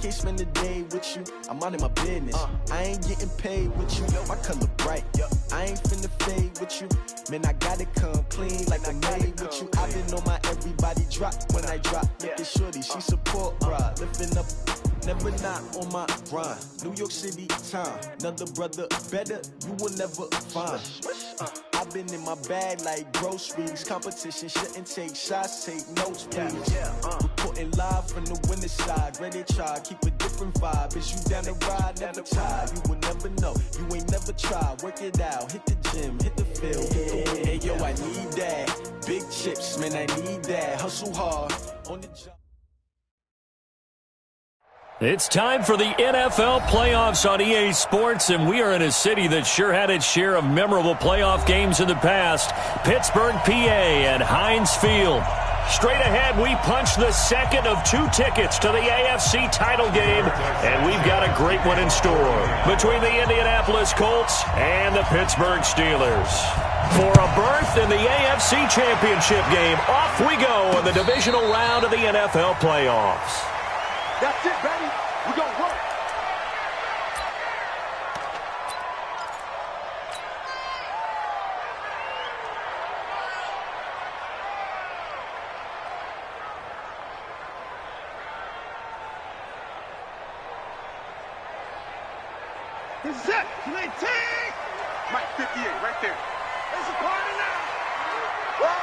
can't spend the day with you. I'm out in my business. I ain't getting paid with you. My color bright. I ain't finna fade with you. Man, I gotta come clean like I made with you. I've been on my everybody drop when I drop. Look at shorty, she support ride. Lifting up, never not on my grind. New York City time, another brother better you will never find. I've been in my bag like groceries. Competition shouldn't take shots, take notes, please. Reporting live from the winning side. Ready to try, keep a different vibe. Is you down the ride, never tired. You will never know, you ain't never tried. Work it out, hit the gym, hit the field, hit the hey yo, I need that. Big chips, man, I need that. Hustle hard on the job. It's time for the NFL playoffs on EA Sports, and we are in a city that sure had its share of memorable playoff games in the past. Pittsburgh, PA, and Heinz Field. Straight ahead, we punch the second of 2 tickets to the AFC title game, and we've got a great one in store between the Indianapolis Colts and the Pittsburgh Steelers. For a berth in the AFC Championship game, off we go in the divisional round of the NFL playoffs. That's it, baby. We're going to work. This is it. 19. Mike 58, right there. There's a party now. Whoa.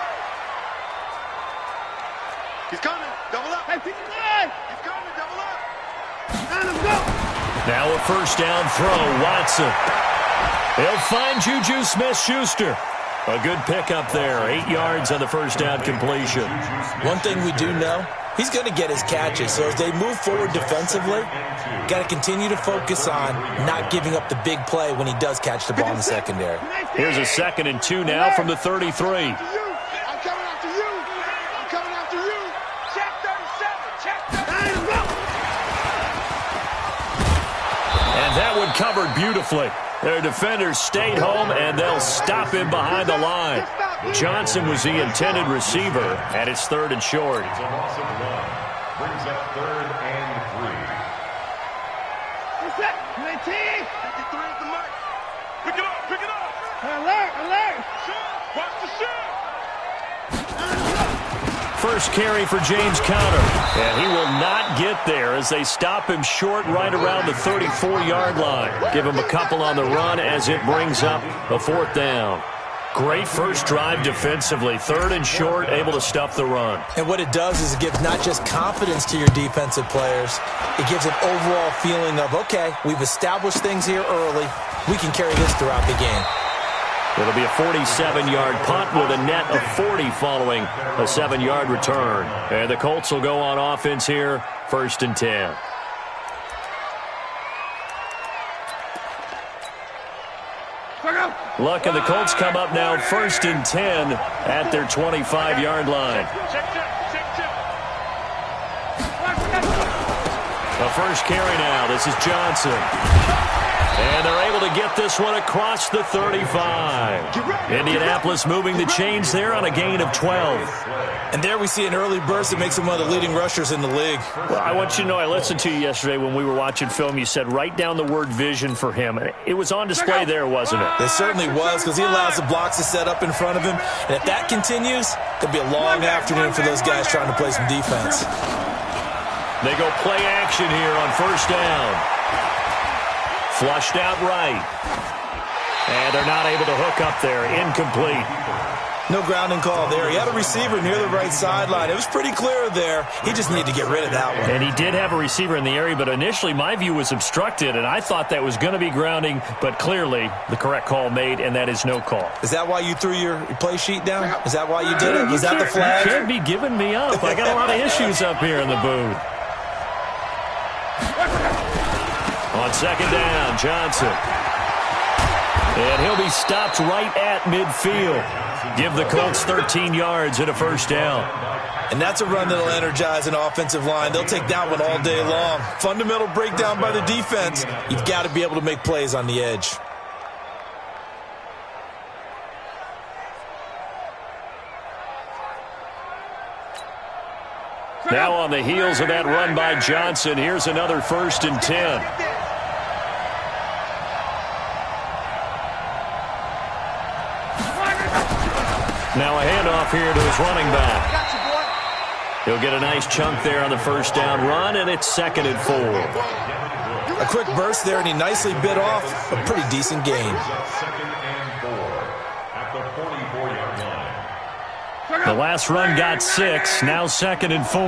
He's coming. Double up. Hey, 59. He's coming. Double up. And let's go. Now a first down throw. Watson. He'll find Juju Smith-Schuster. A good pickup there. 8 yards on the first down completion. One thing we do know, he's going to get his catches. So as they move forward defensively, got to continue to focus on not giving up the big play when he does catch the ball in the secondary. Here's a 2nd and 2 now from the 33. That one covered beautifully. Their defenders stayed home, and they'll stop him behind the line. Johnson was the intended receiver, and it's 3rd and short. It's an awesome run. Brings up 3rd and 3. What's that? 19. 53 at the mark. Pick it up, pick it up. Alert, alert. Shoot. Watch the shoot. First carry for James Conner, and he will not get there as they stop him short right around the 34-yard line. Give him a couple on the run as it brings up a 4th down. Great first drive defensively. 3rd and short, able to stuff the run. And what it does is it gives not just confidence to your defensive players, it gives an overall feeling of, okay, we've established things here early. We can carry this throughout the game. It'll be a 47-yard punt with a net of 40 following a 7-yard return. And the Colts will go on offense here, 1st and 10. Luck, and the Colts come up now 1st and 10 at their 25-yard line. The first carry now. This is Johnson. And they're able to get this one across the 35. Indianapolis moving the chains there on a gain of 12. And there we see an early burst that makes him one of the leading rushers in the league. Well, I want you to know, I listened to you yesterday when we were watching film. You said write down the word vision for him. It was on display there, wasn't it? It certainly was, because he allows the blocks to set up in front of him. And if that continues, it'll be a long afternoon for those guys trying to play some defense. They go play action here on 1st down. Flushed out right. And they're not able to hook up there. Incomplete. No grounding call there. He had a receiver near the right sideline. It was pretty clear there. He just needed to get rid of that one. And he did have a receiver in the area, but initially my view was obstructed, and I thought that was going to be grounding, but clearly the correct call made, and that is no call. Is that why you threw your play sheet down? Is that why you did it? Was that the flag? You can't be giving me up. I got a lot of issues up here in the booth. On 2nd down, Johnson. And he'll be stopped right at midfield. Give the Colts 13 yards and a 1st down. And that's a run that'll energize an offensive line. They'll take that one all day long. Fundamental breakdown by the defense. You've got to be able to make plays on the edge. Now on the heels of that run by Johnson, here's another 1st and 10. Now a handoff here to his running back. He'll get a nice chunk there on the 1st down run, and it's 2nd and 4. A quick burst there, and he nicely bit off a pretty decent gain. 2nd and 4 at the 44-yard line. The last run got 6, now 2nd and 4.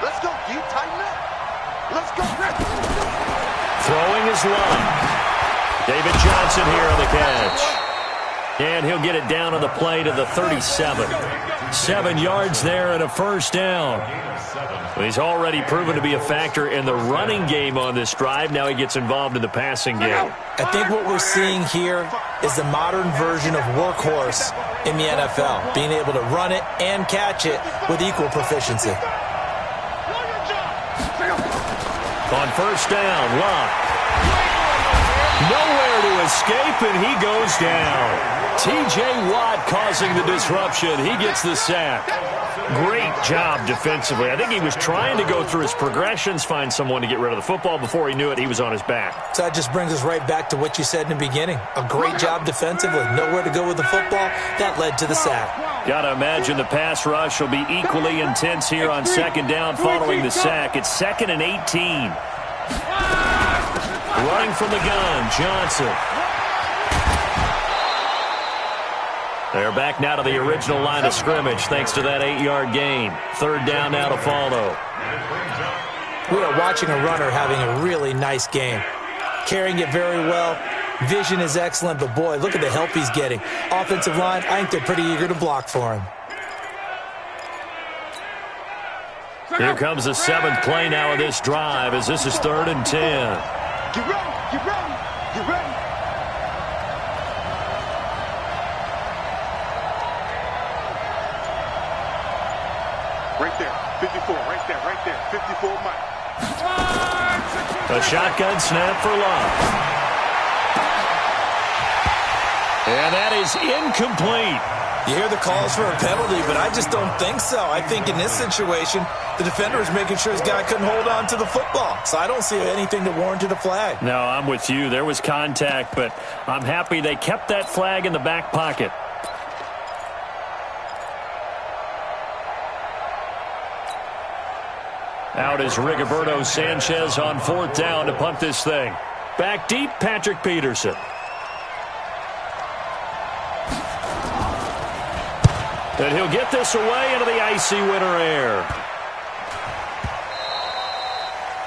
Let's go, deep, tighten up. Let's go. Throwing his line. David Johnson here on the catch. And he'll get it down on the play to the 37. 7 yards there and a 1st down. Well, he's already proven to be a factor in the running game on this drive. Now he gets involved in the passing game. I think what we're seeing here is the modern version of workhorse in the NFL, being able to run it and catch it with equal proficiency. On 1st down, Locke. Nowhere to escape, and he goes down. T.J. Watt causing the disruption. He gets the sack. Great job defensively. I think he was trying to go through his progressions, find someone to get rid of the football. Before he knew it, he was on his back. So that just brings us right back to what you said in the beginning. A great job defensively. Nowhere to go with the football. That led to the sack. Got to imagine the pass rush will be equally intense here on 2nd down following the sack. It's 2nd and 18. Running from the gun, Johnson. They're back now to the original line of scrimmage thanks to that 8-yard gain. 3rd down now to follow. We are watching a runner having a really nice game. Carrying it very well. Vision is excellent, but boy, look at the help he's getting. Offensive line, I think they're pretty eager to block for him. Here comes the 7th play now of this drive as this is 3rd and 10. Get ready, get ready, get ready. Right there, 54, right there, 54 Mike. A shotgun snap for Locke. And that is incomplete. You hear the calls for a penalty, but I just don't think so. I think in this situation, the defender is making sure his guy couldn't hold on to the football. So I don't see anything to warrant a flag. No, I'm with you. There was contact, but I'm happy they kept that flag in the back pocket. Out is Rigoberto Sanchez on 4th down to punt this thing. Back deep, Patrick Peterson. And he'll get this away into the icy winter air.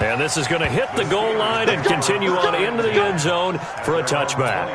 And this is going to hit the goal line and continue on into the end zone for a touchback.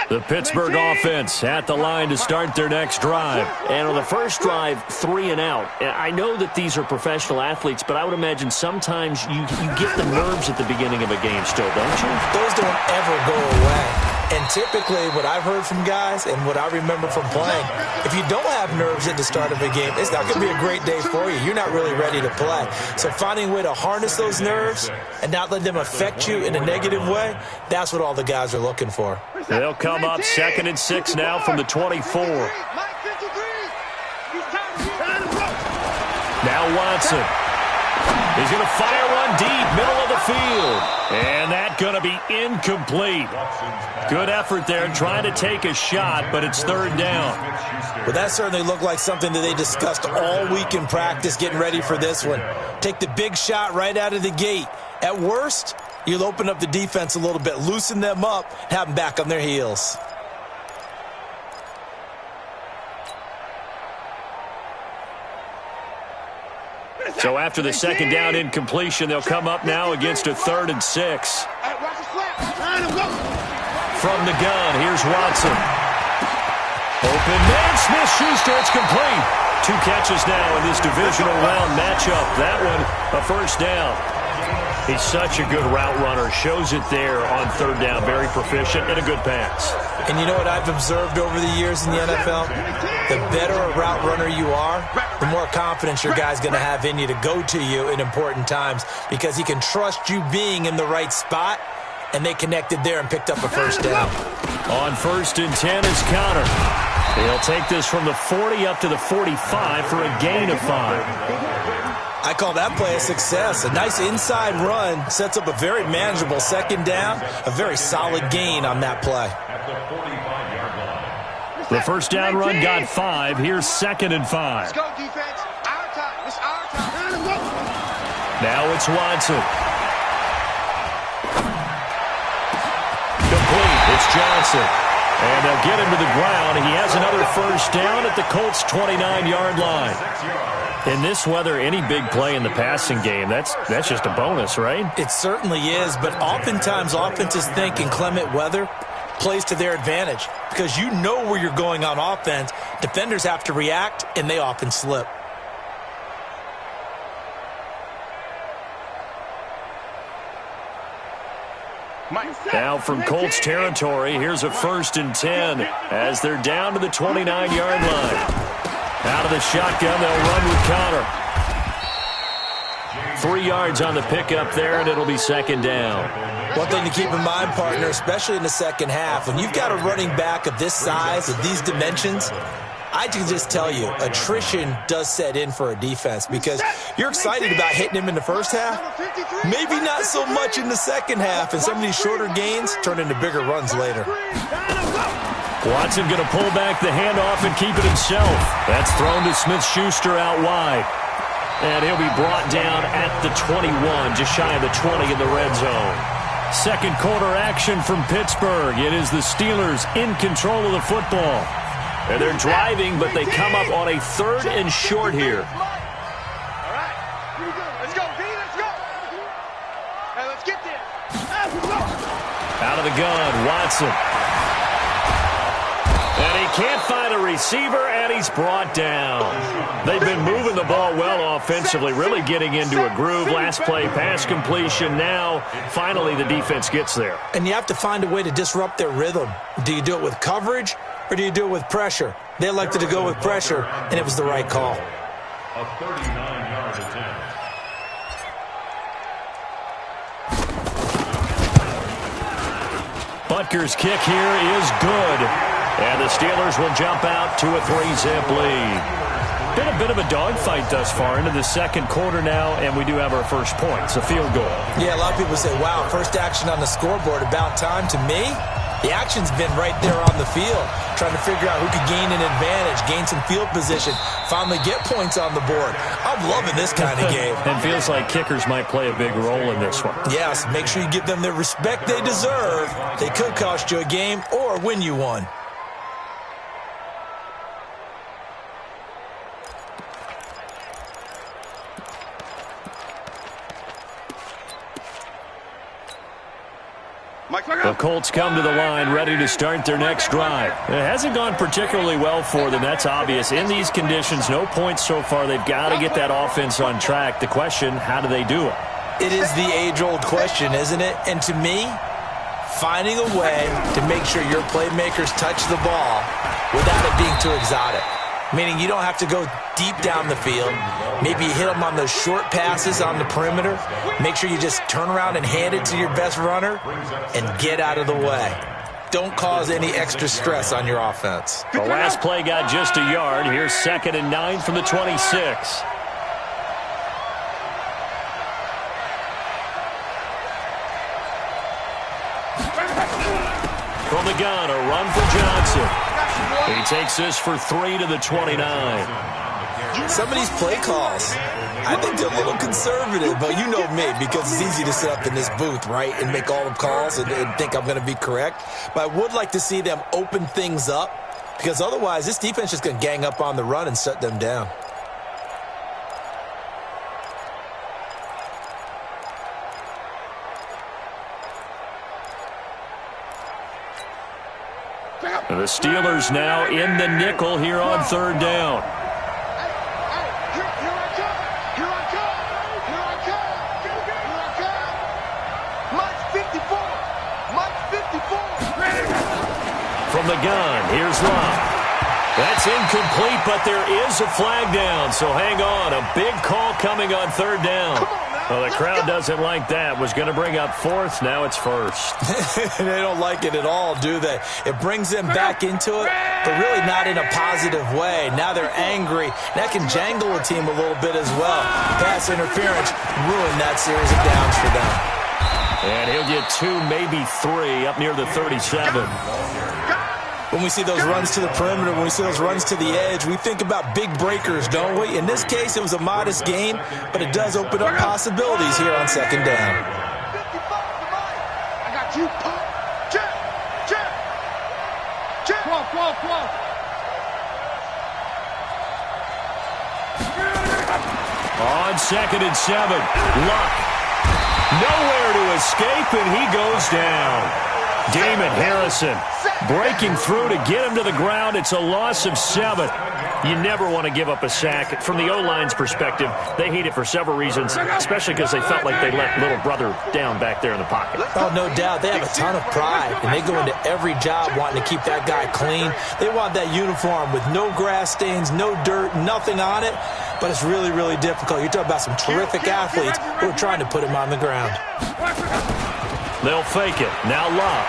The Pittsburgh offense at the line to start their next drive. And on the first drive, 3 and out. I know that these are professional athletes, but I would imagine sometimes you get the nerves at the beginning of a game still, don't you? Those don't ever go away. And typically what I've heard from guys and what I remember from playing, if you don't have nerves at the start of a game, it's not going to be a great day for you. You're not really ready to play. So finding a way to harness those nerves and not let them affect you in a negative way, that's what all the guys are looking for. They'll come up 2nd and 6 now from the 24. Now Watson. He's going to fire one deep, middle of the field. And that's going to be incomplete. Good effort there trying to take a shot, but it's 3rd down. Well, that certainly looked like something that they discussed all week in practice getting ready for this one. Take the big shot right out of the gate. At worst, you'll open up the defense a little bit, loosen them up, and have them back on their heels. So after the 2nd down incompletion, they'll come up now against a 3rd and 6. From the gun, here's Watson. Open man, Smith-Schuster, it's complete. 2 catches now in this divisional round matchup. That one, a 1st down. He's such a good route runner. Shows it there on third down. Very proficient and a good pass. And you know what I've observed over the years in the NFL? The better a route runner you are, the more confidence your guy's going to have in you to go to you in important times because he can trust you being in the right spot, and they connected there and picked up a first down. On 1st and 10 is Connor. He'll take this from the 40 up to the 45 for a gain of 5. I call that play a success. A nice inside run sets up a very manageable second down, a very solid gain on that play. The first down run got 5. Here's 2nd and 5. Let's go, defense. Our time. It's our time. Now it's Watson. Complete. It's Johnson. And they'll get him to the ground. He has another first down at the Colts' 29-yard line. In this weather, any big play in the passing game, that's just a bonus, right? It certainly is, but oftentimes offenses think in clement weather plays to their advantage because you know where you're going on offense. Defenders have to react, and they often slip. Now from Colts territory, here's a 1st and 10 as they're down to the 29-yard line. Out of the shotgun, they'll run with Connor. 3 yards on the pickup there, and it'll be 2nd down. One thing to keep in mind, partner, especially in the second half, when you've got a running back of this size, of these dimensions, I can just tell you, attrition does set in for a defense because you're excited about hitting him in the first half, maybe not so much in the second half, and some of these shorter gains turn into bigger runs later. Watson going to pull back the handoff and keep it himself. That's thrown to Smith-Schuster out wide. And he'll be brought down at the 21, just shy of the 20 in the red zone. Second quarter action from Pittsburgh. It is the Steelers in control of the football. And they're driving, but they come up on a 3rd and short here. All right. Let's go, B. Let's go. Hey, let's get there. Out of the gun, Watson. And he can't find a receiver, and he's brought down. They've been moving the ball well offensively, really getting into a groove. Last play, pass completion. Now, finally, the defense gets there. And you have to find a way to disrupt their rhythm. Do you do it with coverage, or do you do it with pressure? They elected to go with pressure, and it was the right call. A 39-yard attempt. Butker's kick here is good. And the Steelers will jump out to a 3-zip lead. Been a bit of a dogfight thus far into the second quarter now, and we do have our first points, a field goal. Yeah, a lot of people say, wow, first action on the scoreboard, about time. To me, the action's been right there on the field, trying to figure out who could gain an advantage, gain some field position, finally get points on the board. I'm loving this kind of game. And feels like kickers might play a big role in this one. Yes, make sure you give them the respect they deserve. They could cost you a game or win you one. The Colts come to the line ready to start their next drive. It hasn't gone particularly well for them. That's obvious. In these conditions, no points so far. They've got to get that offense on track. The question, how do they do it? It is the age-old question, isn't it? And to me, finding a way to make sure your playmakers touch the ball without it being too exotic. Meaning you don't have to go deep down the field. Maybe you hit them on those short passes on the perimeter. Make sure you just turn around and hand it to your best runner and get out of the way. Don't cause any extra stress on your offense. The last play got just a yard. Here's 2nd and 9 from the 26. From the gun, a run for Johnson. He takes this for 3 to the 29. Some of these play calls, I think they're a little conservative, but you know me, because it's easy to sit up in this booth, right, and make all the calls and think I'm going to be correct. But I would like to see them open things up, because otherwise this defense is going to gang up on the run and shut them down. The Steelers now in the nickel here on 3rd down. the gun. Here's Love. That's incomplete, but there is a flag down, so hang on. A big call coming on third down. Well, the crowd doesn't like that. Was going to bring up fourth. Now it's first. They don't like it at all, do they? It brings them back into it, but really not in a positive way. Now they're angry. That can jangle a team a little bit as well. Pass interference ruined that series of downs for them. And he'll get 2, maybe 3 up near the 37. When we see those runs to the perimeter, when we see those runs to the edge, we think about big breakers, don't we? In this case, it was a modest gain, but it does open up possibilities here on second down. I got you. Check. Whoa. On 2nd and 7, Luck. Nowhere to escape, and he goes down. Damon Harrison breaking through to get him to the ground. It's a loss of 7. You never want to give up a sack. From the O-line's perspective, they hate it for several reasons, especially because they felt like they let little brother down back there in the pocket. Oh, no doubt. They have a ton of pride, and they go into every job wanting to keep that guy clean. They want that uniform with no grass stains, no dirt, nothing on it, but it's really, really difficult. You're talking about some terrific athletes who are trying to put him on the ground. They'll fake it. Now Love.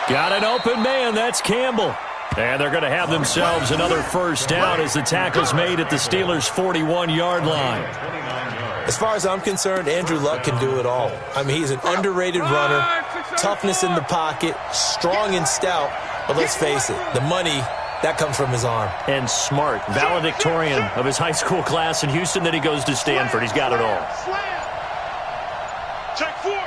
Got an open man. That's Campbell. And they're going to have themselves another first down as the tackle's made at the Steelers' 41-yard line. As far as I'm concerned, Andrew Luck can do it all. I mean, he's an underrated runner, toughness in the pocket, strong and stout. But let's face it, the money, that comes from his arm. And smart, valedictorian of his high school class in Houston. Then he goes to Stanford. He's got it all. Check four.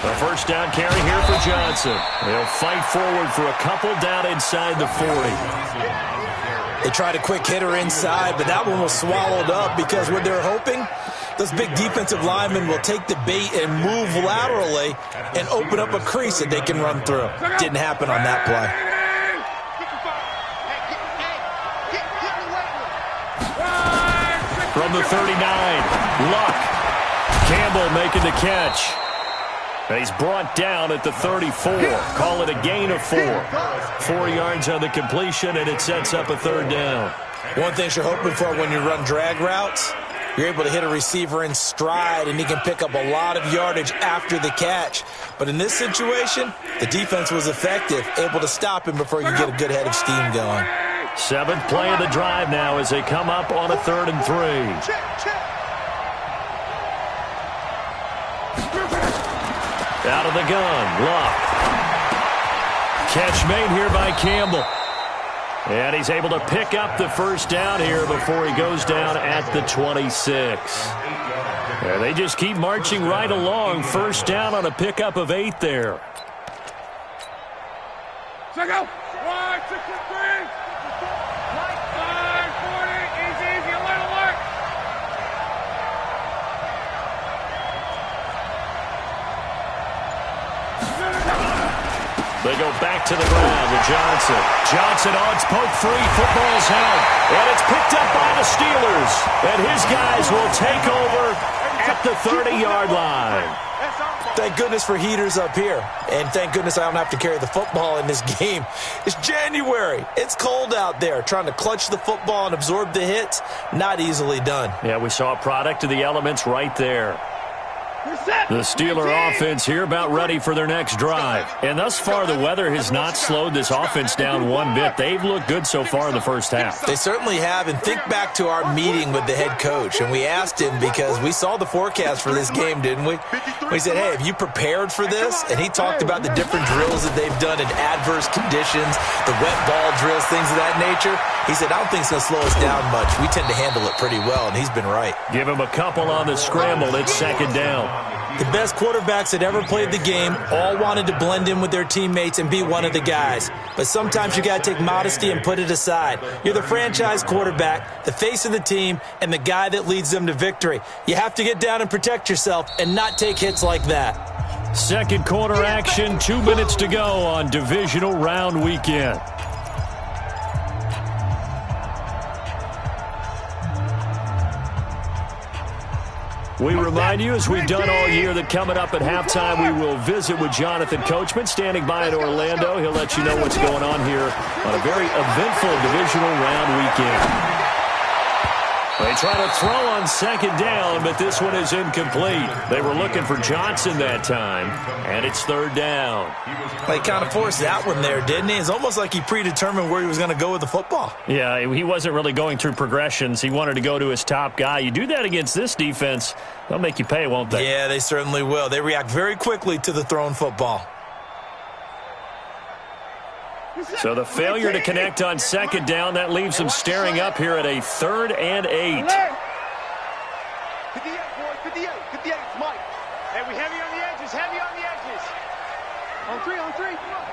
A first down carry here for Johnson. They'll fight forward for a couple down inside the 40. They tried a quick hitter inside, but that one was swallowed up because what they're hoping, those big defensive linemen will take the bait and move laterally and open up a crease that they can run through. Didn't happen on that play. From the 39, Luck. Campbell making the catch. And he's brought down at the 34. Call it a gain of 4. 4 yards on the completion, and it sets up a third down. One thing you're hoping for when you run drag routes, you're able to hit a receiver in stride, and he can pick up a lot of yardage after the catch. But in this situation, the defense was effective, able to stop him before you get a good head of steam going. 7th play of the drive now as they come up on a 3rd and 3. Out of the gun, Luck. Catch made here by Campbell. And he's able to pick up the first down here before he goes down at the 26. And they just keep marching right along. First down on a pickup of 8 there. Check out. 1, 6, 3. 40. Easy. A little work. They go back to the ground with Johnson. Johnson on, it's poke free. Football's held. And it's picked up by the Steelers. And his guys will take over at the 30-yard line. Thank goodness for heaters up here. And thank goodness I don't have to carry the football in this game. It's January. It's cold out there. Trying to clutch the football and absorb the hits, not easily done. Yeah, we saw a product of the elements right there. The Steeler offense here about ready for their next drive. And thus far, the weather has not slowed this offense down one bit. They've looked good so far in the first half. They certainly have. And think back to our meeting with the head coach. And we asked him because we saw the forecast for this game, didn't we? We said, hey, have you prepared for this? And he talked about the different drills that they've done in adverse conditions, the wet ball drills, things of that nature. He said, I don't think it's going to slow us down much. We tend to handle it pretty well, and he's been right. Give him a couple on the scramble. It's 2nd down. The best quarterbacks that ever played the game all wanted to blend in with their teammates and be one of the guys. But sometimes you got to take modesty and put it aside. You're the franchise quarterback, the face of the team, and the guy that leads them to victory. You have to get down and protect yourself and not take hits like that. Second quarter action, 2 minutes to go on divisional round weekend. We remind you, as we've done all year, that coming up at halftime, we will visit with Jonathan Coachman, standing by in Orlando. He'll let you know what's going on here on a very eventful divisional round weekend. They try to throw on second down, but this one is incomplete. They were looking for Johnson that time, and it's third down. He kind of forced that one there, didn't he? It's almost like he predetermined where he was going to go with the football. Yeah, he wasn't really going through progressions. He wanted to go to his top guy. You do that against this defense, they'll make you pay, won't they? Yeah, they certainly will. They react very quickly to the thrown football. So the failure to connect on second down, that leaves them staring up here at a 3rd and 8. 58, boys, 58, 58, Mike. Hey, we heavy on the edges, heavy on the edges. On three.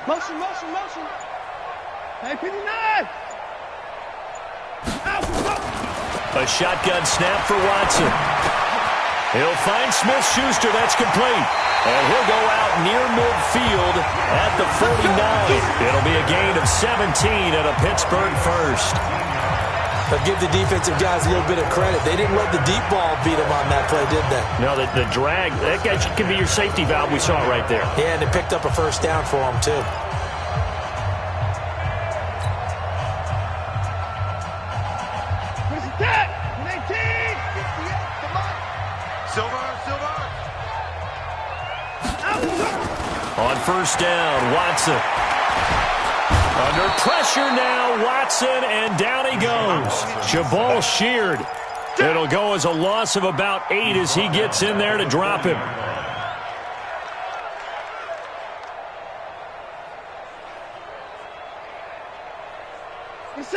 Motion. Hey, 59. A shotgun snap for Watson. He'll find Smith-Schuster. That's complete. And he'll go out near midfield at the 49. It'll be a gain of 17 and a Pittsburgh first. But give the defensive guys a little bit of credit. They didn't let the deep ball beat them on that play, did they? No, the drag, that guy can be your safety valve. We saw it right there. Yeah, and they picked up a first down for them, too. Where's it at? 19. 58, come on. Silver. On first down, Watson. Under pressure now, Watson, and down he goes. Jabal sheared. It'll go as a loss of about 8 as he gets in there to drop him.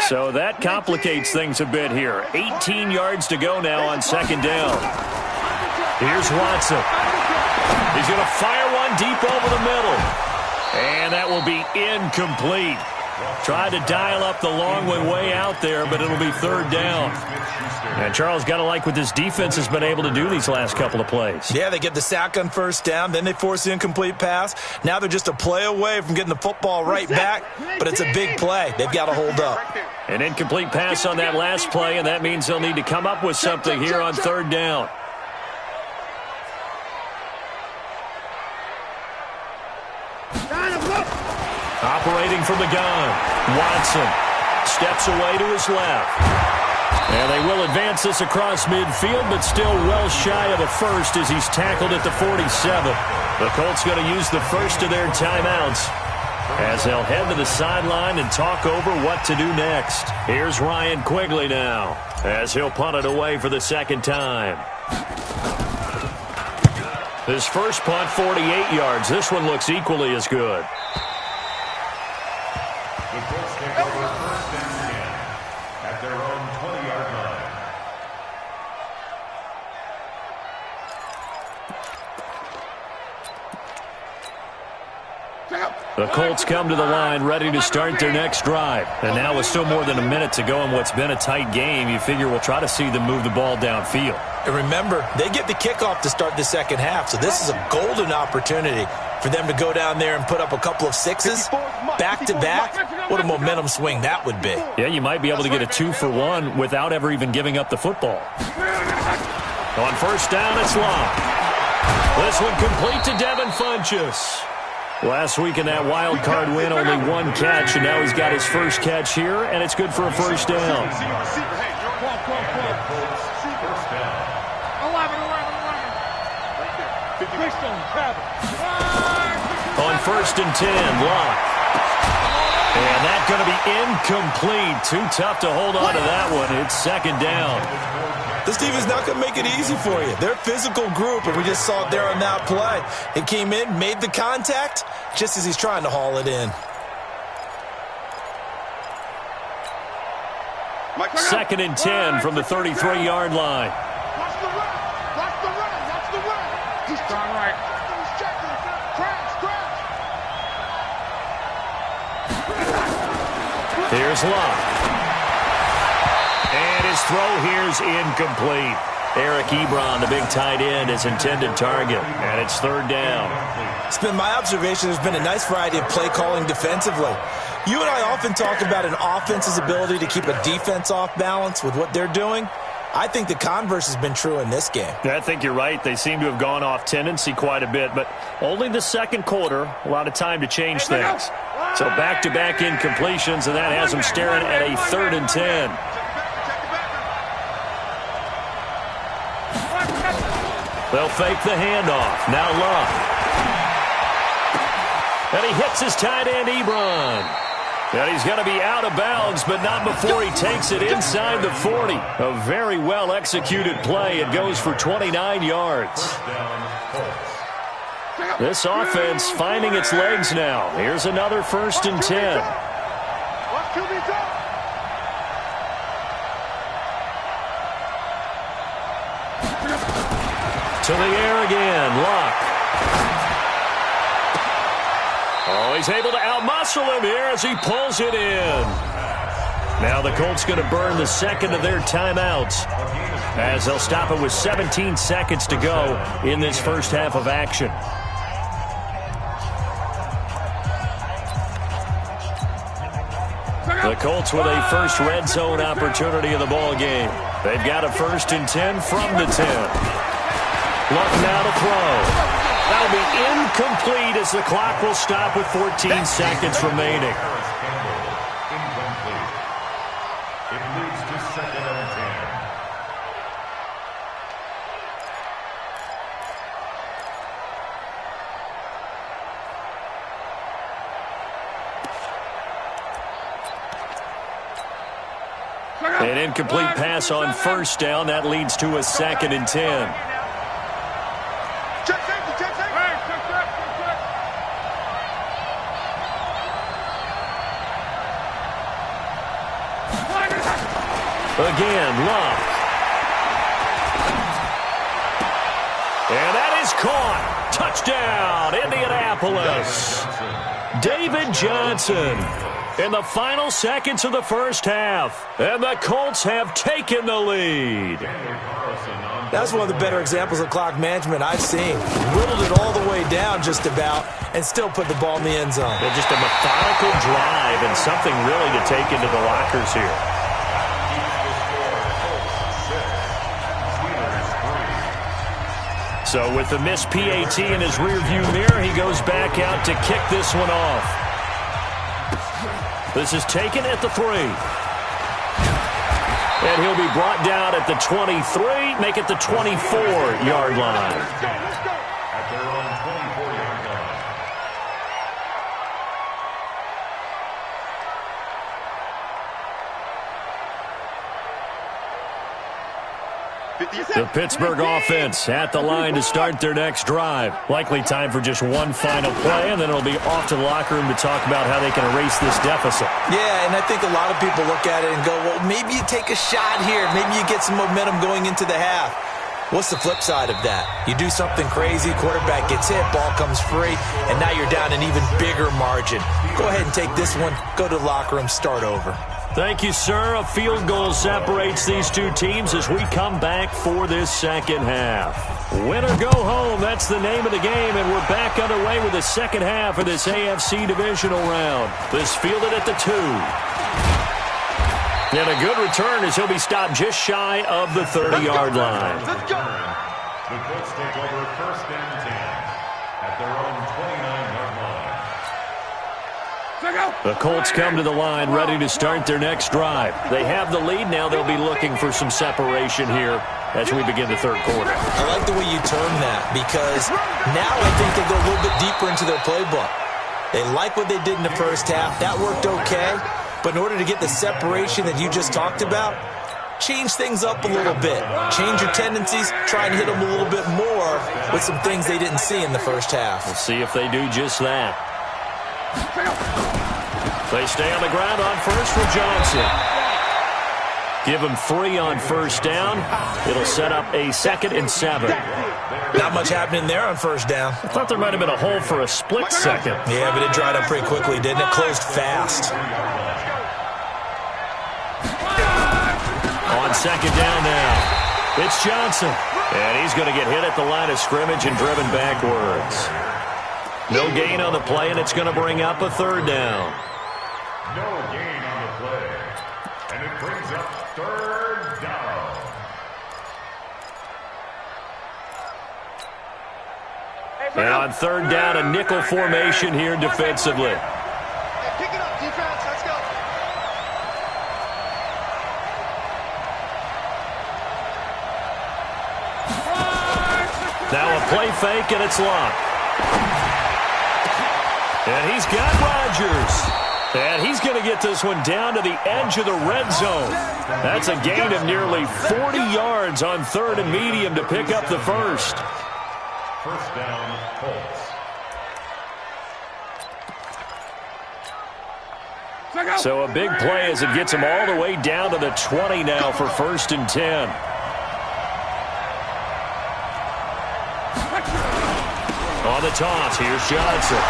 So that complicates things a bit here. 18 yards to go now on second down. Here's Watson. He's going to fire one deep over the middle. And that will be incomplete. Tried to dial up the long one way out there, but it'll be third down. And Charles, got to like what this defense has been able to do these last couple of plays. Yeah, they get the sack on first down, then they force the incomplete pass. Now they're just a play away from getting the football right back, but it's a big play. They've got to hold up. An incomplete pass on that last play, and that means they'll need to come up with something here on third down. Operating from the gun, Watson steps away to his left. And they will advance this across midfield, but still well shy of the first as he's tackled at the 47. The Colts going to use the first of their timeouts as they'll head to the sideline and talk over what to do next. Here's Ryan Quigley now as he'll punt it away for the second time. His first punt, 48 yards. This one looks equally as good. The Colts take over first and 10 at their own 20-yard line. The Colts come to the line ready to start their next drive. And now with still more than a minute to go in what's been a tight game, you figure we'll try to see them move the ball downfield. And remember, they get the kickoff to start the second half, so this is a golden opportunity for them to go down there and put up a couple of sixes back-to-back. What a momentum swing that would be. Yeah, you might be able to get a 2-for-1 without ever even giving up the football. On first down, it's Locke. This one complete to Devin Funchess. Last week in that wild card win, only one catch, and now he's got his first catch here, and it's good for a first down. On first and 10, Locke. And that's going to be incomplete. Too tough to hold on to that one. It's second down. This team is not going to make it easy for you. They're a physical group, and we just saw it there on that play. It came in, made the contact, just as he's trying to haul it in. Second and 10 from the 33-yard line. Watch the run. Watch the run. Watch the run. He's trying right. He's checking. Crash. Here's Locke. And his throw here's incomplete. Eric Ebron, the big tight end, is intended target. And it's third down. It's been my observation there's been a nice variety of play calling defensively. You and I often talk about an offense's ability to keep a defense off balance with what they're doing. I think the converse has been true in this game. Yeah, I think you're right. They seem to have gone off tendency quite a bit, but only the second quarter, a lot of time to change things. So back-to-back incompletions, and that has them staring at a 3rd and 10. They'll fake the handoff. Now Luck. And he hits his tight end, Ebron. And he's going to be out of bounds, but not before he takes it inside the 40. A very well-executed play. It goes for 29 yards. This offense finding its legs now. Here's another 1st and 10. To the air again, Luck. Oh, he's able to outmuscle him here as he pulls it in. Now the Colts going to burn the second of their timeouts as they'll stop it with 17 seconds to go in this first half of action. The Colts with a first red zone opportunity of the ball game. They've got a 1st and 10 from the 10. Luck now to throw. That'll be incomplete as the clock will stop with 14 seconds remaining. Incomplete. It leads to 2nd and 10. An incomplete pass on 1st down. That leads to a 2nd and 10. Again, Luck. And that is caught. Touchdown, Indianapolis. David Johnson in the final seconds of the first half. And the Colts have taken the lead. That's one of the better examples of clock management I've seen. Whittled it all the way down just about and still put the ball in the end zone. Yeah, just a methodical drive and something really to take into the lockers here. So with the missed PAT in his rearview mirror, he goes back out to kick this one off. This is taken at the 3. And he'll be brought down at the 23, make it the 24-yard line. At their own 24-yard line. The Pittsburgh offense at the line to start their next drive. Likely time for just one final play, and then it'll be off to the locker room to talk about how they can erase this deficit. Yeah, and I think a lot of people look at it and go, well, maybe you take a shot here. Maybe you get some momentum going into the half. What's the flip side of that? You do something crazy, quarterback gets hit, ball comes free, and now you're down an even bigger margin. Go ahead and take this one, go to the locker room, start over. Thank you, sir. A field goal separates these two teams as we come back for this second half. Win or go home, that's the name of the game, and we're back underway with the second half of this AFC divisional round. This fielded at the 2. And a good return as he'll be stopped just shy of the 30-yard line. Let's go. The Colts take over 1st and 10 at their own 29-yard line. The Colts come to the line ready to start their next drive. They have the lead. Now they'll be looking for some separation here as we begin the third quarter. I like the way you term that because now I think they go a little bit deeper into their playbook. They like what they did in the first half. That worked okay. But in order to get the separation that you just talked about, change things up a little bit. Change your tendencies. Try and hit them a little bit more with some things they didn't see in the first half. We'll see if they do just that. They stay on the ground on first with Johnson. Give him 3 on first down. It'll set up a 2nd and 7. Not much happening there on first down. I thought there might have been a hole for a split second. Yeah, but it dried up pretty quickly, didn't it? Closed fast. On second down now, it's Johnson. And he's going to get hit at the line of scrimmage and driven backwards. No gain on the play, and it's going to bring up a 3rd down. No gain on the play. And it brings up 3rd down. And on third down, a nickel formation here defensively. Hey, pick it up, defense. Let's go. Now a play fake, and it's locked. And he's got Rodgers. And he's going to get this one down to the edge of the red zone. That's a gain of nearly 40 yards on third and medium to pick up the first. First down, Colts. So a big play as it gets him all the way down to the 20 now for 1st and 10. On the toss, here's Johnson.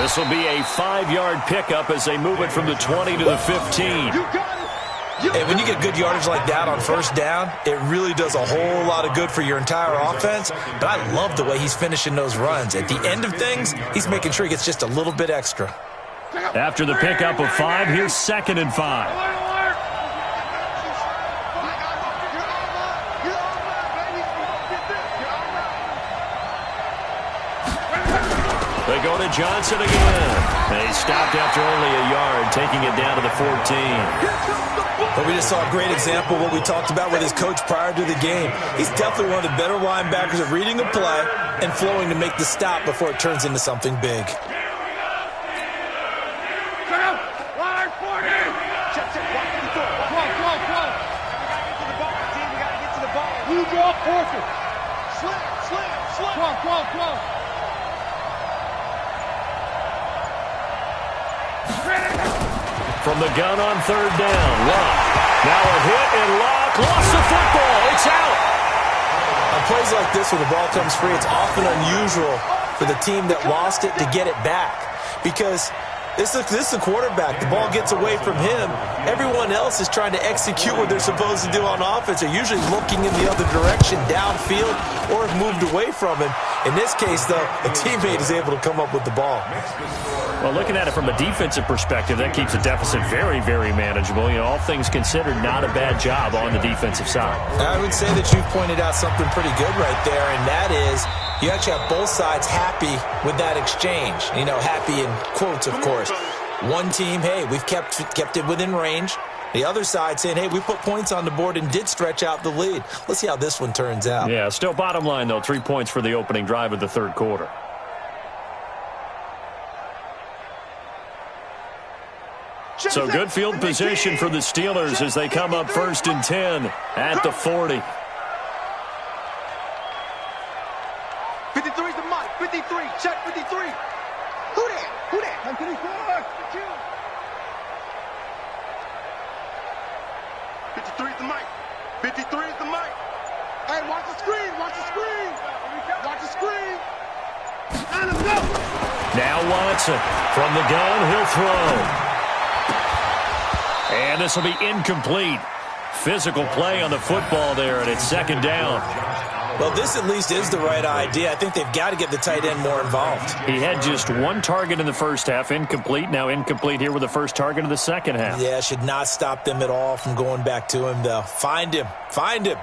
This will be a 5-yard pickup as they move it from the 20 to the 15. And when you get good yardage like that on first down, it really does a whole lot of good for your entire offense. But I love the way he's finishing those runs. At the end of things, he's making sure he gets just a little bit extra. After the pickup of 5, here's 2nd and 5. They go to Johnson again. And he stopped after only a yard, taking it down to the 14. But we just saw a great example of what we talked about with his coach prior to the game. He's definitely one of the better linebackers at reading a play and flowing to make the stop before it turns into something big. From the gun on third down, Locke. Now a hit, and Locke lost the football. It's out. On plays like this, when the ball comes free, it's often unusual for the team that lost it to get it back. Because this is the quarterback. The ball gets away from him. Everyone else is trying to execute what they're supposed to do on offense. They're usually looking in the other direction, downfield, or have moved away from him. In this case, though, a teammate is able to come up with the ball. Well, looking at it from a defensive perspective, that keeps the deficit very, very manageable. You know, all things considered, not a bad job on the defensive side. I would say that you've pointed out something pretty good right there, and that is you actually have both sides happy with that exchange. You know, happy in quotes, of course. One team, hey, we've kept it within range. The other side saying, hey, we put points on the board and did stretch out the lead. Let's see how this one turns out. Yeah, still bottom line, though, 3 points for the opening drive of the third quarter. So good field position for the Steelers as they come up 1st and 10 at the 40. 53's the mic. 53. Check 53. Who that? Who that? 53's the mic. 53's the mic. Hey, watch the screen. Watch the screen. Watch the screen. And let's go. Now Watson from the gun. He'll throw. And this will be incomplete. Physical play on the football there, and it's 2nd down. Well, this at least is the right idea. I think they've got to get the tight end more involved. He had just 1 target in the first half, incomplete. Now incomplete here with the first target of the second half. Yeah, should not stop them at all from going back to him, though. Find him. Find him.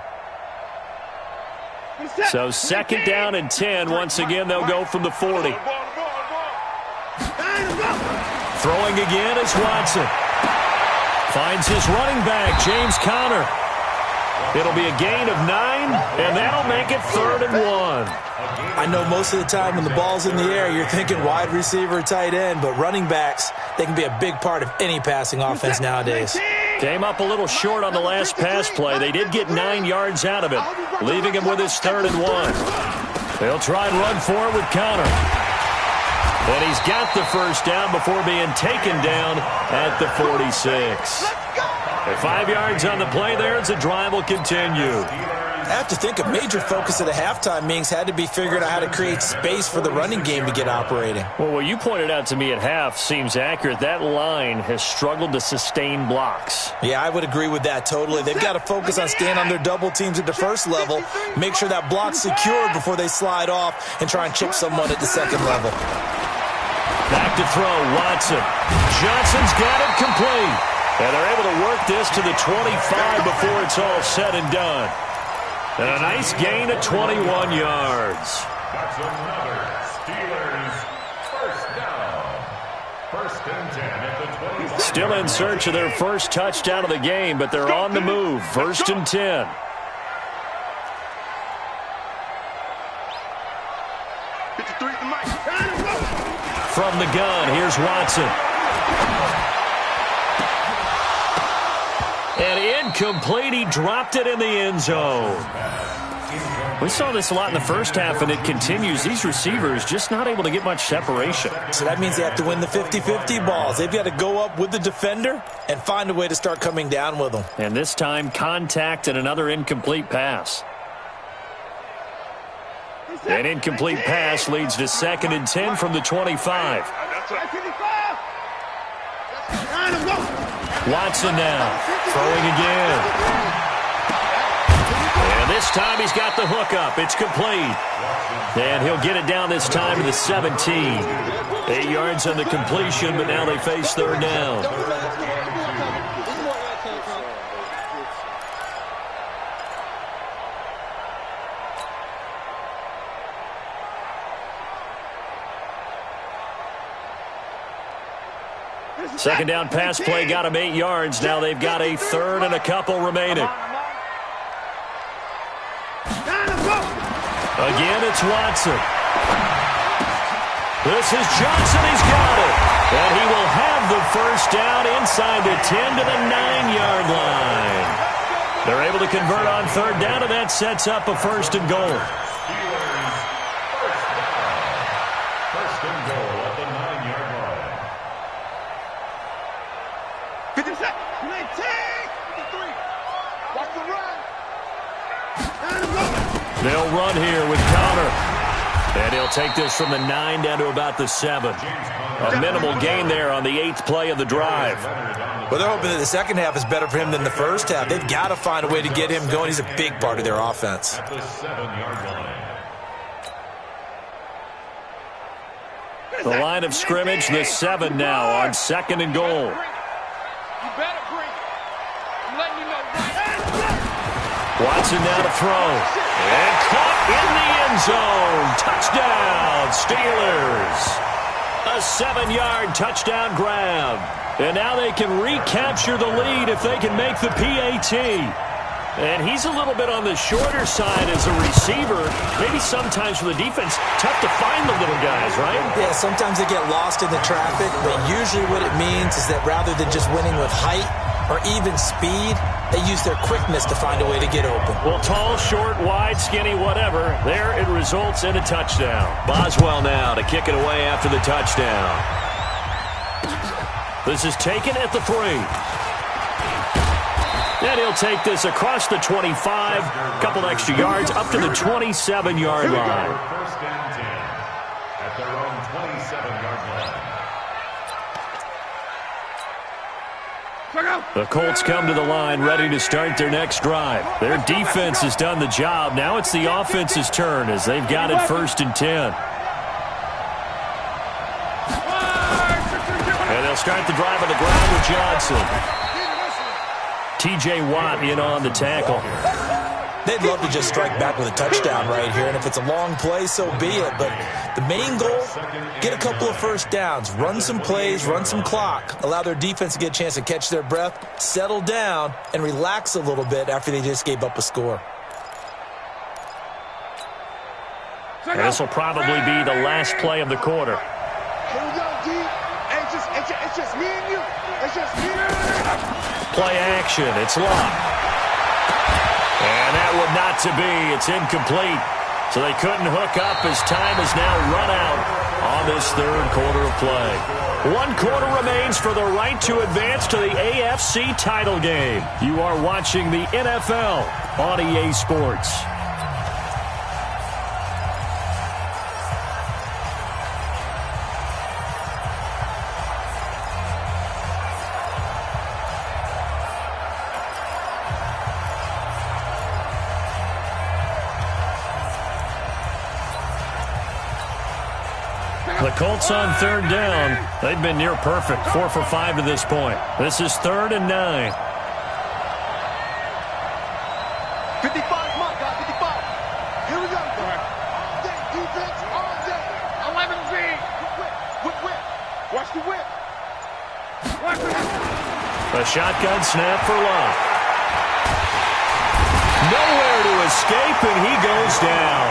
So 2nd down and 10. Once again, they'll go from the 40. Throwing again is Watson. Finds his running back, James Conner. It'll be a gain of 9, and that'll make it 3rd and 1. I know most of the time when the ball's in the air, you're thinking wide receiver, tight end, but running backs, they can be a big part of any passing offense nowadays. Came up a little short on the last pass play. They did get 9 yards out of it, leaving him with his 3rd and 1. They'll try and run for it with Conner. And he's got the first down before being taken down at the 46. And 5 yards on the play there as the drive will continue. I have to think a major focus of the halftime meetings had to be figuring out how to create space for the running game to get operating. Well, what you pointed out to me at half seems accurate. That line has struggled to sustain blocks. Yeah, I would agree with that totally. They've got to focus on staying on their double teams at the first level, make sure that block's secured before they slide off and try and chip someone at the second level. Back to throw, Watson. Johnson's got it complete. And they're able to work this to the 25 before it's all said and done. And a nice gain of 21 yards. That's another Steelers first down. First and 10 at the 25. Still in search of their first touchdown of the game, but they're on the move. First and 10. From the gun, here's Watson. And incomplete. He dropped it in the end zone. We saw this a lot in the first half, and it continues. These receivers just not able to get much separation. So that means they have to win the 50-50 balls. They've got to go up with the defender and find a way to start coming down with them. And this time, contact and another incomplete pass. An incomplete pass leads to 2nd and 10 from the 25. Watson now, throwing again. And this time he's got the hook up. It's complete. And he'll get it down this time to the 17. 8 yards on the completion, but now they face 3rd down. Second down pass play got him 8 yards. Now they've got a 3rd and a couple remaining. Again, it's Watson. This is Johnson. He's got it. And he will have the first down inside the 10 to the 9-yard line. They're able to convert on 3rd down, and that sets up a 1st and goal. First and goal at the 9-yard line. 50 seconds. 53. Watch the run. They'll run here with Connor. And he'll take this from the 9 down to about the 7. A minimal gain there on the 8th play of the drive. Well, they're hoping that the second half is better for him than the first half. They've got to find a way to get him going. He's a big part of their offense. At the 7-yard line. The line of scrimmage, the 7 now on 2nd and goal. You better bring it. I'm letting you know. Watson now to throw. And caught in the end zone. Touchdown, Steelers. A 7-yard touchdown grab. And now they can recapture the lead if they can make the PAT. And he's a little bit on the shorter side as a receiver. Maybe sometimes for the defense, tough to find the little guys, right? Yeah, sometimes they get lost in the traffic, but usually what it means is that rather than just winning with height or even speed, they use their quickness to find a way to get open. Well, tall, short, wide, skinny, whatever. There it results in a touchdown. Boswell now to kick it away after the touchdown. This is taken at the 3. And he'll take this across the 25, a couple extra yards, up to the 27-yard line. First and 10 at their own 27-yard line. The Colts come to the line ready to start their next drive. Their defense has done the job. Now it's the offense's turn as they've got it 1st and 10. And they'll start the drive on the ground with Johnson. T.J. Watt in on the tackle. They'd love to just strike back with a touchdown right here, and if it's a long play, so be it. But the main goal, get a couple of first downs, run some plays, run some clock, allow their defense to get a chance to catch their breath, settle down, and relax a little bit after they just gave up a score. And this will probably be the last play of the quarter. Here we go, D. It's just me and you. It's just me and you. Play action. It's locked. And that would not to be. It's incomplete. So they couldn't hook up as time has now run out on this 3rd quarter of play. 1 quarter remains for the right to advance to the AFC title game. You are watching the NFL on EA Sports. The Colts on 3rd down. They've been near perfect. 4 for 5 to this point. This is 3rd and 9. 55, come on, guys, 55. Here we go. All day defense. A shotgun snap for Love. Nowhere to escape, and he goes down.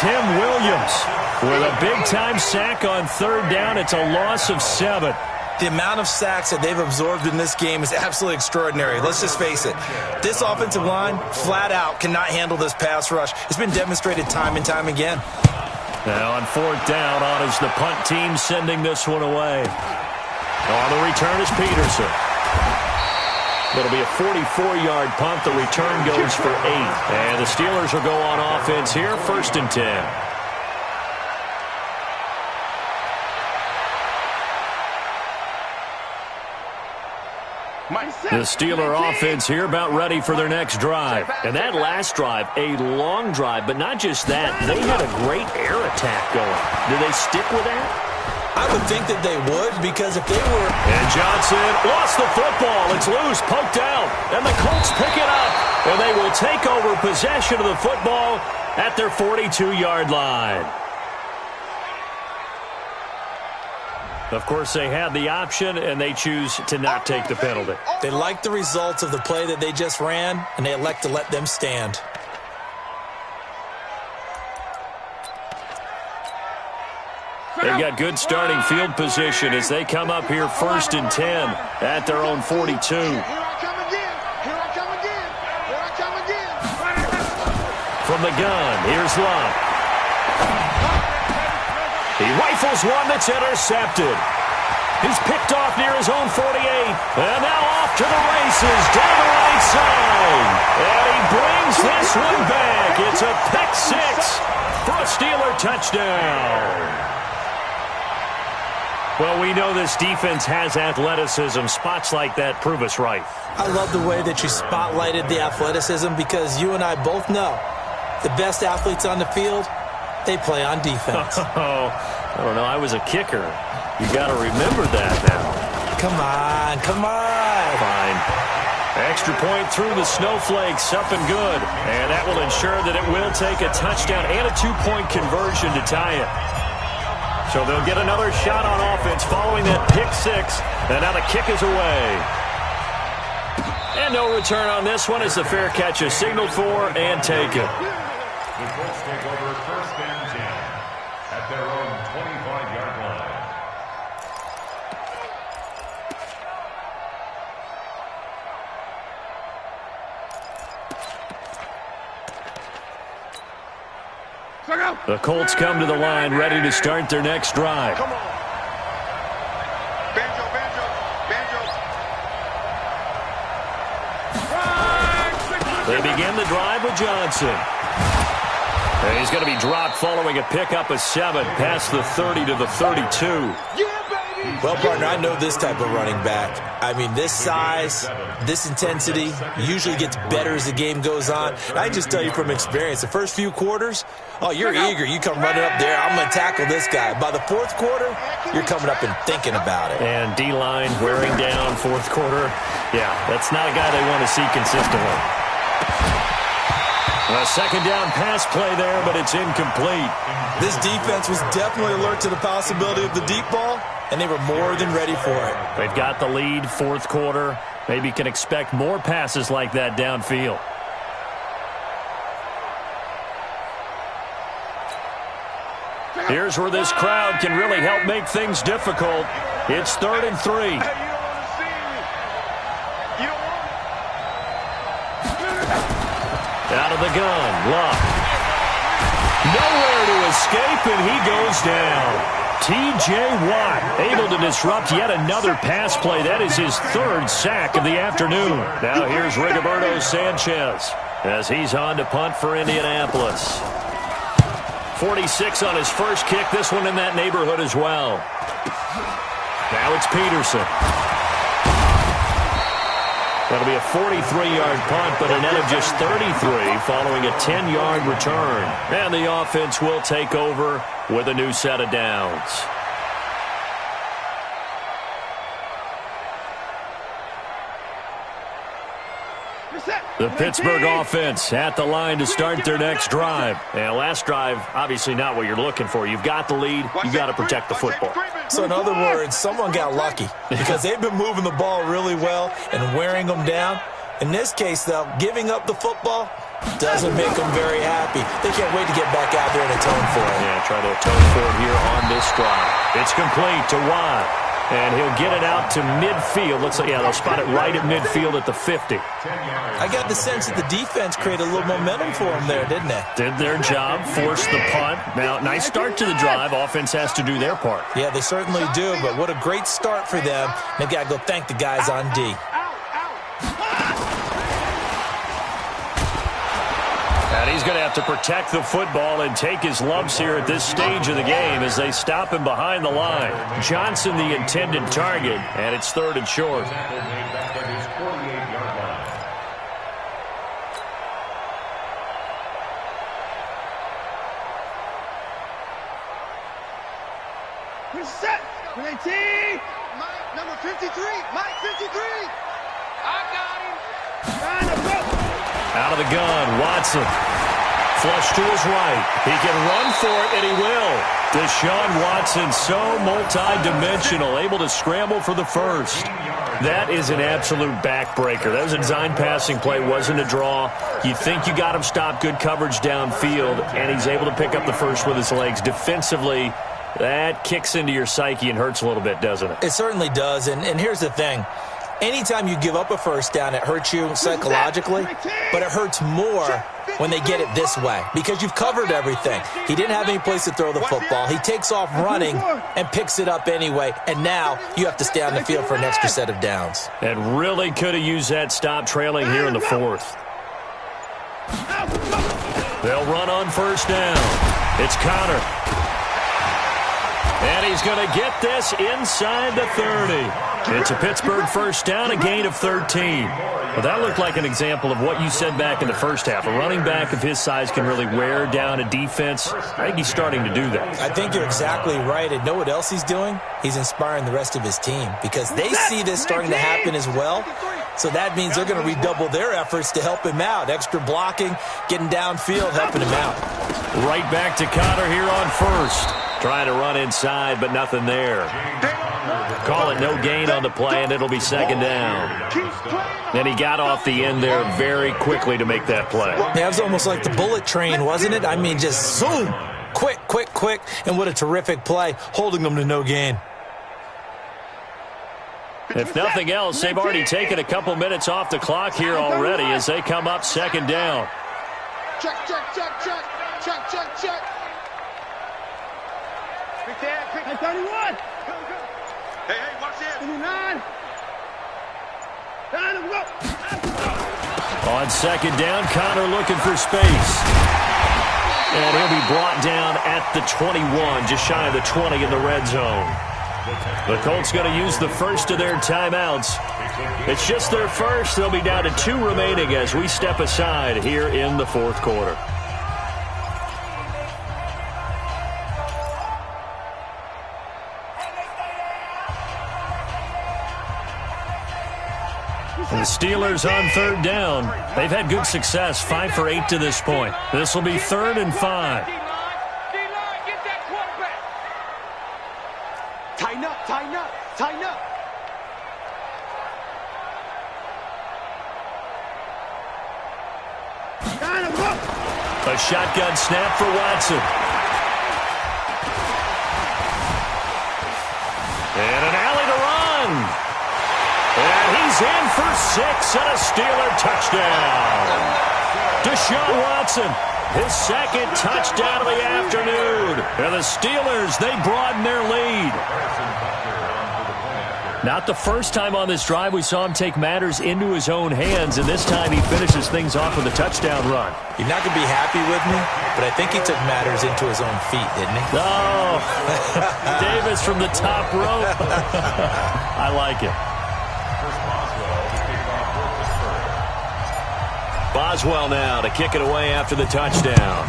Tim Williams with a big-time sack on third down. It's a loss of 7. The amount of sacks that they've absorbed in this game is absolutely extraordinary. Let's just face it. This offensive line, flat out, cannot handle this pass rush. It's been demonstrated time and time again. Now on fourth down, on is the punt team sending this one away. On the return is Peterson. It'll be a 44-yard punt. The return goes for 8. And the Steelers will go on offense here, 1st and 10. The Steeler offense here about ready for their next drive. And that last drive, a long drive, but not just that. They had a great air attack going. Do they stick with that? I would think that they would, because if they were... And Johnson lost the football. It's loose, poked out. And the Colts pick it up. And they will take over possession of the football at their 42-yard line. Of course, they had the option, and they choose to not take the penalty. They like the results of the play that they just ran, and they elect to let them stand. They've got good starting field position as they come up here 1st and 10 at their own 42. Here I come again. Here I come again. Here I come again. From the gun, here's Love. He rifles one that's intercepted. He's picked off near his own 48. And now off to the races down the right side. And he brings this one back. It's a pick 6 for a Steeler touchdown. Well, we know this defense has athleticism. Spots like that prove us right. I love the way that you spotlighted the athleticism, because you and I both know the best athletes on the field, they play on defense. Oh, I don't know. I was a kicker. You got to remember that now. Come on, come on. Fine. Extra point through the snowflakes, up and good. And that will ensure that it will take a touchdown and a 2-point conversion to tie it. So they'll get another shot on offense following that pick 6. And now the kick is away. And no return on this one as the fair catch is signaled for and taken. The Colts take over 1st and 10 at their own 25-yard line. The Colts come to the line ready to start their next drive. Come on. Banjo, banjo, banjo. They begin the drive with Johnson. And he's going to be dropped following a pickup of 7 past the 30 to the 32. Well, partner, I know this type of running back. I mean, this size, this intensity usually gets better as the game goes on. And I just tell you from experience, the first few quarters, oh, you're eager. You come running up there, I'm going to tackle this guy. By the 4th quarter, you're coming up and thinking about it. And D-line wearing down 4th quarter. Yeah, that's not a guy they want to see consistently. A 2nd down pass play there, but it's incomplete. This defense was definitely alert to the possibility of the deep ball, and they were more than ready for it. They've got the lead, 4th quarter. Maybe can expect more passes like that downfield. Here's where this crowd can really help make things difficult. It's 3rd and 3. Out of the gun, Luck. Nowhere to escape, and he goes down. T.J. Watt able to disrupt yet another pass play. That is his 3rd sack of the afternoon. Now here's Rigoberto Sanchez as he's on to punt for Indianapolis. 46 on his first kick. This one in that neighborhood as well. Now it's Peterson. That'll be a 43-yard punt, but a net of just 33 following a 10-yard return. And the offense will take over with a new set of downs. The Pittsburgh offense at the line to start their next drive. And last drive, obviously not what you're looking for. You've got the lead. You've got to protect the football. So in other words, someone got lucky because they've been moving the ball really well and wearing them down. In this case, though, giving up the football doesn't make them very happy. They can't wait to get back out there and atone for it. Yeah, try to atone for it here on this drive. It's complete to Watt. And he'll get it out to midfield. Looks like, yeah, they'll spot it right at midfield at the 50. I got the sense that the defense created a little momentum for them there, didn't they? Did their job, forced the punt. Now, nice start to the drive. Offense has to do their part. Yeah, they certainly do, but what a great start for them. They've got to go thank the guys on D. And he's going to have to protect the football and take his lumps here at this stage of the game as they stop him behind the line. Johnson the intended target, and it's 3rd and short. We're set. 19. Mike, number 53. Mike, 53. I got him. Trying to go. Out of the gun, Watson. Flush to his right. He can run for it, and he will. Deshaun Watson, so multi-dimensional, able to scramble for the first. That is an absolute backbreaker. That was a design passing play, wasn't a draw. You think you got him stopped, good coverage downfield, and he's able to pick up the first with his legs. Defensively, that kicks into your psyche and hurts a little bit, doesn't it? It certainly does, and here's the thing. Anytime you give up a first down, it hurts you psychologically, but it hurts more when they get it this way because you've covered everything. He didn't have any place to throw the football. He takes off running and picks it up anyway, and now you have to stay on the field for an extra set of downs. And really could have used that stop trailing here in the 4th. They'll run on first down. It's Connor. And he's going to get this inside the 30. It's a Pittsburgh first down, a gain of 13. Well, that looked like an example of what you said back in the first half. A running back of his size can really wear down a defense. I think he's starting to do that. I think you're exactly right. And know what else he's doing? He's inspiring the rest of his team because they see this starting to happen as well. So that means they're going to redouble their efforts to help him out. Extra blocking, getting downfield, helping him out. Right back to Connor here on first. Trying to run inside, but nothing there. Call it no gain on the play, and it'll be second down. And he got off the end there very quickly to make that play. That was almost like the bullet train, wasn't it? I mean, just zoom. Quick, quick, quick. And what a terrific play, holding them to no gain. If nothing else, they've already taken a couple minutes off the clock here already as they come up second down. Check, check, check, check. Check, check, check. Big Dad, quick. 31. Go, go. Hey, watch it. 29. Go. On second down, Connor looking for space. And he'll be brought down at the 21, just shy of the 20 in the red zone. The Colts going to use the first of their timeouts. It's just their first. They'll be down to 2 remaining as we step aside here in the 4th quarter. The Steelers on third down. They've had good success, 5 for 8 to this point. This will be 3rd and 5. Tighten up, tighten up, tighten up. A shotgun snap for Watson. And an alley to run. And he's in for 6 and a Steeler touchdown. Deshaun Watson, his second touchdown of the afternoon. And the Steelers, they broaden their lead. Not the first time on this drive we saw him take matters into his own hands, and this time he finishes things off with a touchdown run. You're not going to be happy with me, but I think he took matters into his own feet, didn't he? Oh, Davis from the top rope. I like it. Boswell now to kick it away after the touchdown.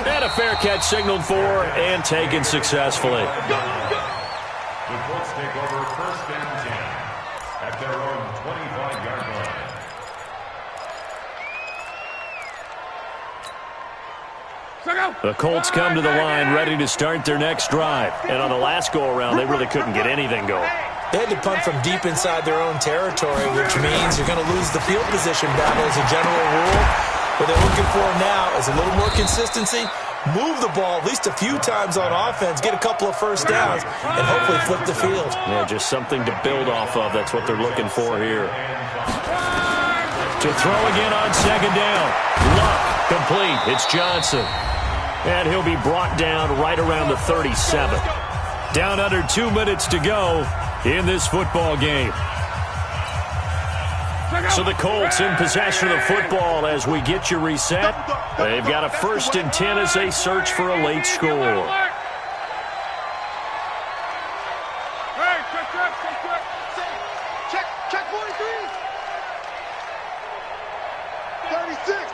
And a fair catch signaled for and taken successfully. The Colts take over 1st and 10 at at their own 25-yard line. The Colts come to the line ready to start their next drive. And on the last go-around, they really couldn't get anything going. They had to punt from deep inside their own territory, which means you're going to lose the field position battle as a general rule. What they're looking for now is a little more consistency, move the ball at least a few times on offense, get a couple of first downs, and hopefully flip the field. Yeah, just something to build off of. That's what they're looking for here. To throw again on second down. Luck, complete. It's Johnson. And he'll be brought down right around the 37. Down under 2 minutes to go in this football game. So the Colts in possession of the football as we get you reset. They've got a 1st and 10 as they search for a late score. Check 43. 36.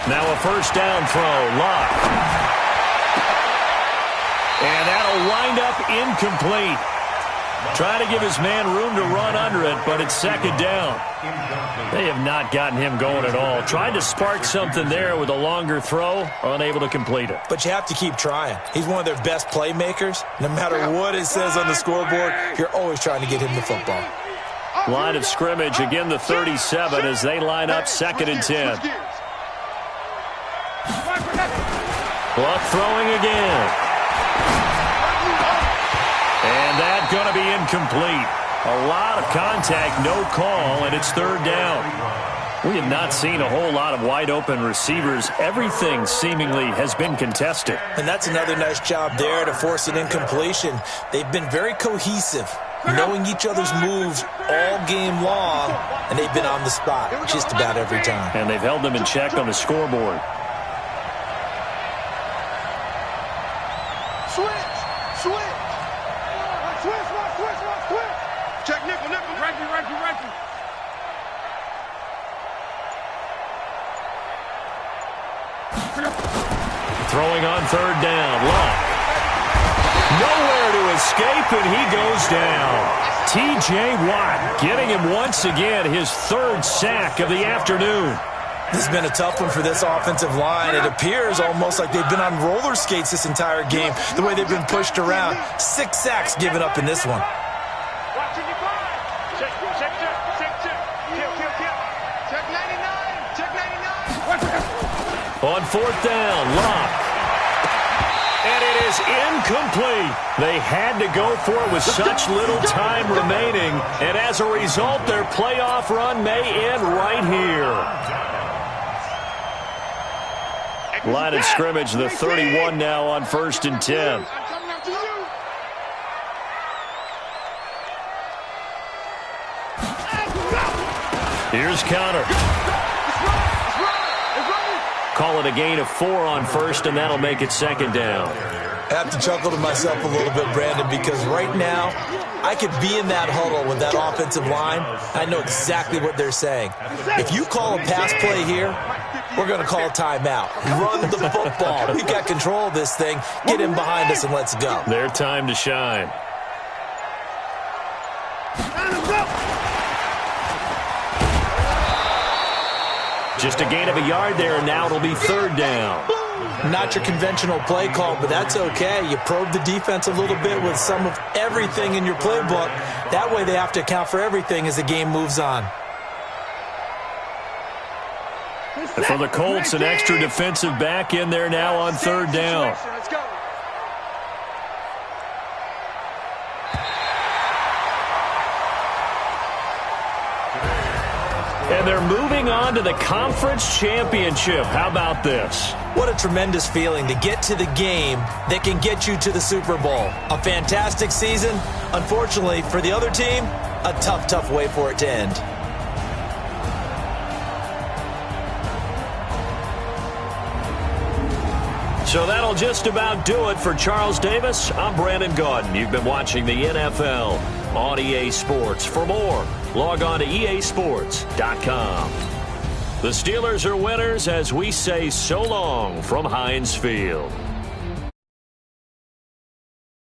Now a 1st down throw. Luck. And that'll wind up incomplete. Trying to give his man room to run under it, but it's 2nd down. They have not gotten him going at all. Tried to spark something there with a longer throw, unable to complete it. But you have to keep trying. He's one of their best playmakers. No matter what it says on the scoreboard, you're always trying to get him the football. Line of scrimmage, again the 37 as they line up 2nd and 10. Luck throwing again. And that's going to be incomplete. A lot of contact, no call, and it's 3rd down. We have not seen a whole lot of wide-open receivers. Everything seemingly has been contested. And that's another nice job there to force an incompletion. They've been very cohesive, knowing each other's moves all game long, and they've been on the spot just about every time. And they've held them in check on the scoreboard. Check nickel. Ranky. Throwing on 3rd down. Luck. Nowhere to escape, and he goes down. T.J. Watt getting him once again his 3rd sack of the afternoon. This has been a tough one for this offensive line. It appears almost like they've been on roller skates this entire game, the way they've been pushed around. 6 sacks given up in this one. On 4th down, Luck. And it is incomplete. They had to go for it with such little time remaining. And as a result, their playoff run may end right here. Line of scrimmage, the 31 now on 1st and 10. Here's counter. Call it a gain of 4 on 1st, and that'll make it 2nd down. I have to chuckle to myself a little bit, Brandon, because right now I could be in that huddle with that offensive line. I know exactly what they're saying. If you call a pass play here, we're going to call a timeout. Run the football. We've got control of this thing. Get him behind us and let's go. Their time to shine. Just a gain of a yard there, and now it'll be 3rd down. Not your conventional play call, but that's okay. You probe the defense a little bit with some of everything in your playbook. That way they have to account for everything as the game moves on. And for the Colts, an extra defensive back in there now on 3rd down. Let's go. And they're moving on to the conference championship. How about this? What a tremendous feeling to get to the game that can get you to the Super Bowl. A fantastic season. Unfortunately, for the other team, a tough way for it to end. So that'll just about do it for Charles Davis. I'm Brandon Gaudin. You've been watching the NFL on EA Sports. For more, log on to easports.com. The Steelers are winners as we say so long from Heinz Field.